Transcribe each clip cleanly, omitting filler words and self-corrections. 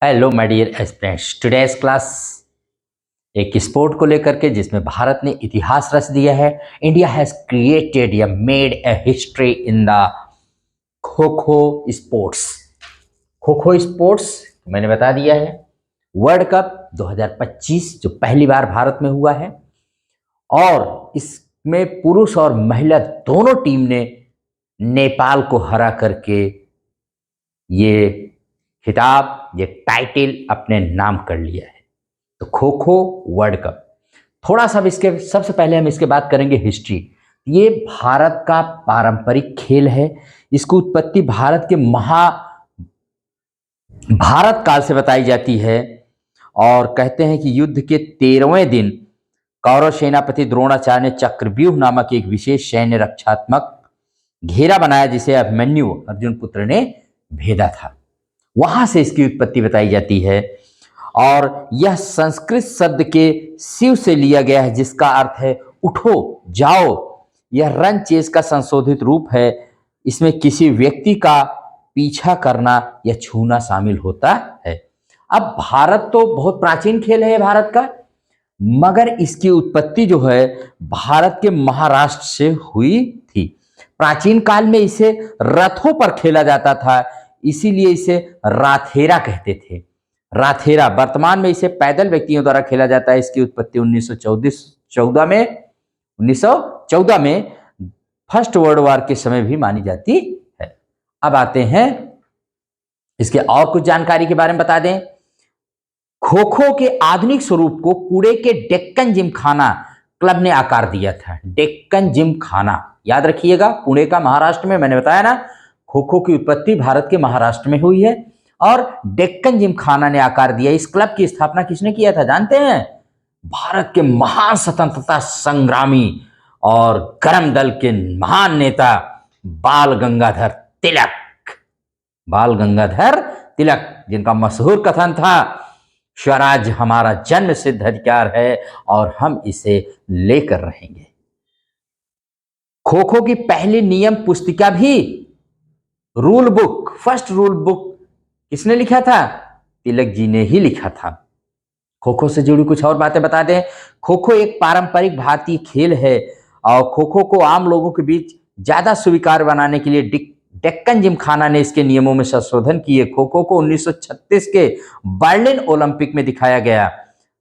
Hello my dear aspirants, today's class एक sport को लेकर के जिसमें भारत ने इतिहास रच दिया है। इंडिया हैज क्रिएटेड या made a history in the kho kho sports. Kho खो स्पोर्ट्स मैंने बता दिया है। वर्ल्ड कप 2025 जो पहली बार भारत में हुआ है और इसमें पुरुष और महिला दोनों टीम ने नेपाल को हरा करके ये खिताब, ये टाइटल अपने नाम कर लिया है। तो खो खो वर्ल्ड कप, थोड़ा सा इसके सबसे पहले हम इसके बात करेंगे हिस्ट्री। ये भारत का पारंपरिक खेल है। इसकी उत्पत्ति भारत के भारत काल से बताई जाती है और कहते हैं कि युद्ध के 13वें दिन कौरव सेनापति द्रोणाचार्य ने चक्रव्यूह नामक एक विशेष सैन्य रक्षात्मक घेरा बनाया जिसे अभिमन्यु अर्जुन पुत्र ने भेदा था। वहां से इसकी उत्पत्ति बताई जाती है और यह संस्कृत शब्द के शिव से लिया गया है जिसका अर्थ है उठो जाओ। यह रन चेस का संशोधित रूप है। इसमें किसी व्यक्ति का पीछा करना या छूना शामिल होता है। अब भारत तो बहुत प्राचीन खेल है भारत का, मगर इसकी उत्पत्ति जो है भारत के महाराष्ट्र से हुई थी। प्राचीन काल में इसे रथों पर खेला जाता था, इसीलिए इसे राथेरा कहते थे। राथेरा वर्तमान में इसे पैदल व्यक्तियों द्वारा खेला जाता है। इसकी उत्पत्ति 1914 में फर्स्ट वर्ल्ड वॉर के समय भी मानी जाती है। अब आते हैं इसके और कुछ जानकारी के बारे में बता दें। खो खो के आधुनिक स्वरूप को पुणे के डेक्कन जिमखाना क्लब ने आकार दिया था। डेक्कन जिमखाना याद रखिएगा, पुणे का महाराष्ट्र में, मैंने बताया ना खो खो की उत्पत्ति भारत के महाराष्ट्र में हुई है और डेक्कन जिमखाना ने आकार दिया। इस क्लब की स्थापना किसने किया था जानते हैं? भारत के महान स्वतंत्रता संग्रामी और गरम दल के महान नेता बाल गंगाधर तिलक, जिनका मशहूर कथन था स्वराज हमारा जन्म सिद्ध अधिकार है और हम इसे लेकर रहेंगे। खो खो की पहली नियम पुस्तिका भी rule book, first rule book किसने लिखा था? तिलक जी ने ही लिखा था। खो खो से जुड़ी कुछ और बातें बता दें। खो खो एक पारंपरिक भारतीय खेल है और खो खो को आम लोगों के बीच ज्यादा स्वीकार बनाने के लिए डेक्कन जिमखाना ने इसके नियमों में संशोधन किए। खो खो को 1936 के बर्लिन ओलंपिक में दिखाया गया।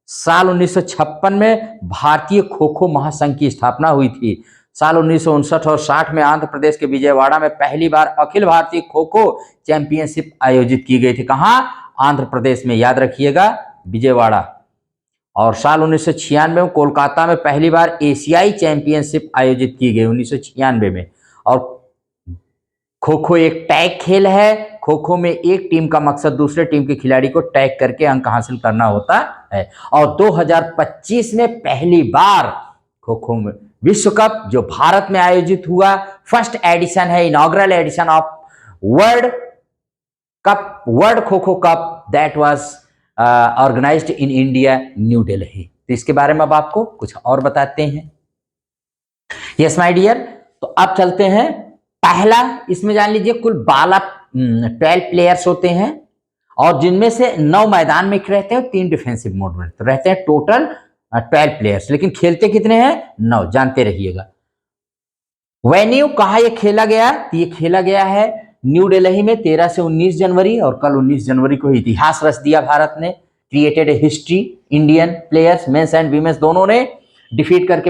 साल 1956 में भारतीय खो खो महासंघ की स्थापना हुई थी। साल 1959 और 60 में आंध्र प्रदेश के विजयवाड़ा में पहली बार अखिल भारतीय खो खो चैंपियनशिप आयोजित की गई थी। कहां? आंध्र प्रदेश में, याद रखिएगा, विजयवाड़ा। और साल 1996 में कोलकाता में पहली बार एशियाई चैंपियनशिप आयोजित की गई 1996 में। और खो खो एक टैग खेल है। खो खो में एक टीम का मकसद दूसरे टीम के खिलाड़ी को टैग करके अंक हासिल करना होता है। और 2025 में पहली बार खो खो में विश्व कप जो भारत में आयोजित हुआ, फर्स्ट एडिशन है, inaugural edition of world kho kho cup that was organized in India, New Delhi. तो इसके बारे में अब आपको कुछ और बताते हैं। यस माय डियर, तो अब चलते हैं पहला, इसमें जान लीजिए कुल 12 प्लेयर्स होते हैं और जिनमें से 9 मैदान में रहते हैं, 3 डिफेंसिव मोड में तो रहते हैं। टोटल 12 प्लेयर्स, लेकिन खेलते कितने हैं? 9, जानते रहिएगा। वेन्यू कहाँ ये खेला गया? तो ये खेला गया है न्यू दिल्ली में 13 से 19 जनवरी और कल 19 जनवरी को इतिहास रच दिया भारत ने। Created a history. Indian players mens and womens दोनों ने डिफीट करके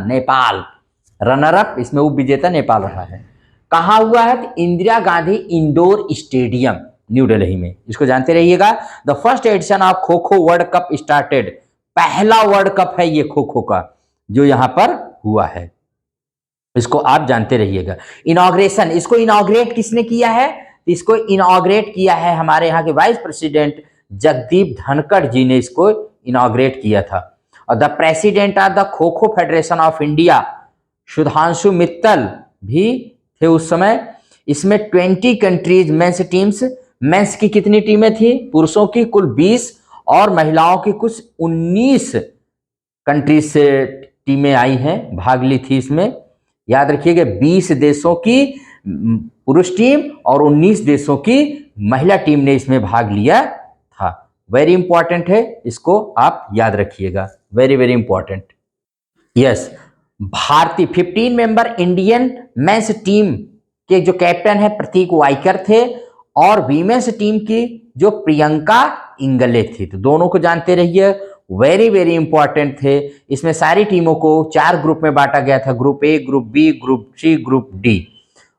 नेपाल रनर अप, इसमें उप विजेता नेपाल रहा है। कहाँ हुआ है? तो Indira Gandhi indoor stadium new Delhi में, इसको जानते रहिएगा। The first edition of kho kho world cup started, पहला वर्ल्ड कप है ये खो खो का जो यहां पर हुआ है, इसको आप जानते रहिएगा। इनॉग्रेशन, इसको इनॉग्रेट किसने किया है? इसको इनॉग्रेट किया है हमारे यहाँ के वाइस प्रेसिडेंट जगदीप धनखड़ जी ने इसको इनॉग्रेट किया था। और the president of the kho kho federation of India Sudhanshu Mittal भी थे उस समय। इसमें 20 कंट्रीज मेंस टीम्स, मेंस की कितनी टीमें थी? पुरुषों की कुल 20 और महिलाओं की कुछ 19 कंट्रीज से टीमें आई हैं, भाग ली थी इसमें। याद रखिएगा 20 देशों की पुरुष टीम और 19 देशों की महिला टीम ने इसमें भाग लिया था। वेरी इंपॉर्टेंट है, इसको आप याद रखिएगा, वेरी वेरी इंपॉर्टेंट। यस, भारतीय 15 मेंबर इंडियन मेंस टीम के जो कैप्टन है प्रतीक वाइकर थे, और वीमेंस टीम की जो प्रियंका इंगले थी। तो दोनों को जानते रहिए, वेरी वेरी इंपॉर्टेंट थे। इसमें सारी टीमों को 4 ग्रुप में बांटा गया था, group A, group B, group C, group D,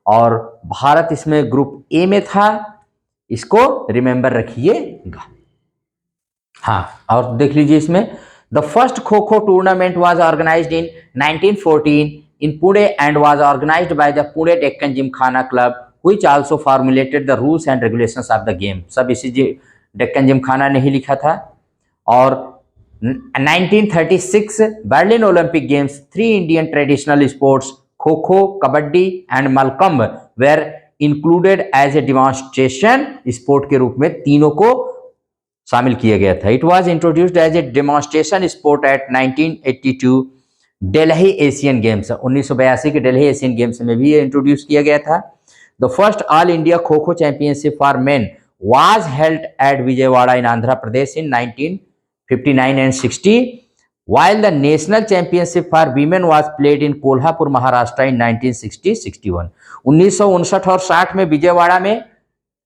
और भारत इसमें ग्रुप ए में था। इसको रिमेंबर रखिएगा। हाँ, और देख लीजिए इसमें, the first kho kho tournament was organized in 1914 in Pune and was organized by the Pune Deccan Gymkhana club which also formulated the rules and regulations of the game. सब इसी डेक्कन जिमखाना ने ही लिखा था। और 1936 Berlin Olympic games, 3 Indian traditional sports kho kho, kabaddi and mallakhamb were included as a demonstration sport के रूप में तीनों को शामिल किया गया था। It was introduced as a demonstration sport at 1982 Delhi Asian games. 1982 के दिल्ली एशियन गेम्स में भी ये इंट्रोड्यूस किया गया था। The first all India kho kho championship for main was held at Vijayawada in Andhra Pradesh in 1959 and 60, while the national championship for women was played in Kolhapur, Maharashtra in 1960-61. 1959 और 60 में विजयवाड़ा में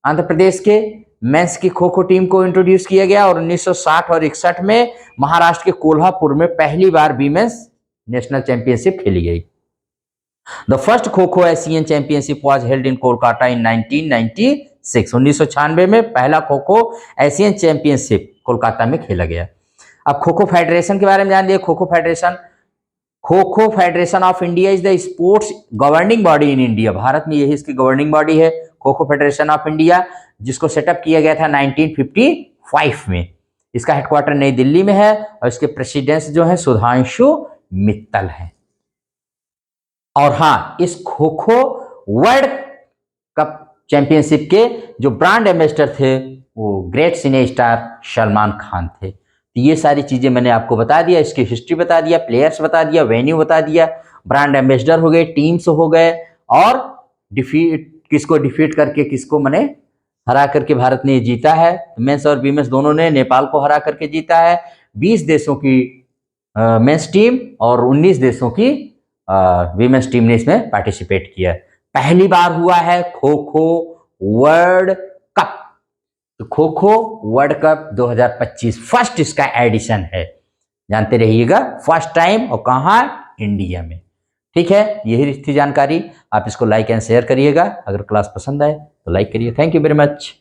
आंध्र प्रदेश के मेंस की खो खो टीम को introduce किया गया, और 1960 और 61 में महाराष्ट्र के कोल्हापुर में पहली बार वीमेंस नेशनल चैंपियनशिप खेली गई। The first kho kho Asian championship was held in Kolkata in 1996। 1996 में पहला खो खो एशियन चैंपियनशिप कोलकाता में खेला गया। अब खो खो फेडरेशन के बारे में जान लिया। Kho kho federation of India is the sports governing body in India. Bharat में यही इसकी गवर्निंग बॉडी है, kho kho federation of India, जिसको सेटअप किया गया था 1955 में। इसका हेडक्वार्टर नई दिल्ली में है, और इसके प्रेसिडेंट जो है सुधांशु मित्तल है। और हाँ, इस kho kho world cup championship के जो ब्रांड एम्बेसडर थे वो ग्रेट सिने स्टार सलमान खान थे। तो ये सारी चीजें मैंने आपको बता दिया, इसकी हिस्ट्री बता दिया, प्लेयर्स बता दिया, वेन्यू बता दिया, ब्रांड एम्बेसडर हो गए, टीम्स हो गए, और किसको डिफीट करके किसको मैंने हरा करके भारत ने जीता है। मेंस और वीमेंस दोनों ने नेपाल को हरा करके जीता है। 20 देशों की मेंस टीम और 19 देशों की वीमेंस टीम ने इसमें पार्टिसिपेट किया। पहली बार हुआ है खो खो वर्ल्ड कप। तो kho kho world cup 2025 first इसका एडिशन है, जानते रहिएगा, फर्स्ट टाइम, और कहाँ, इंडिया में। ठीक है, यही थी जानकारी। आप इसको लाइक एंड शेयर करिएगा। अगर क्लास पसंद आए तो लाइक करिए। Thank you very much.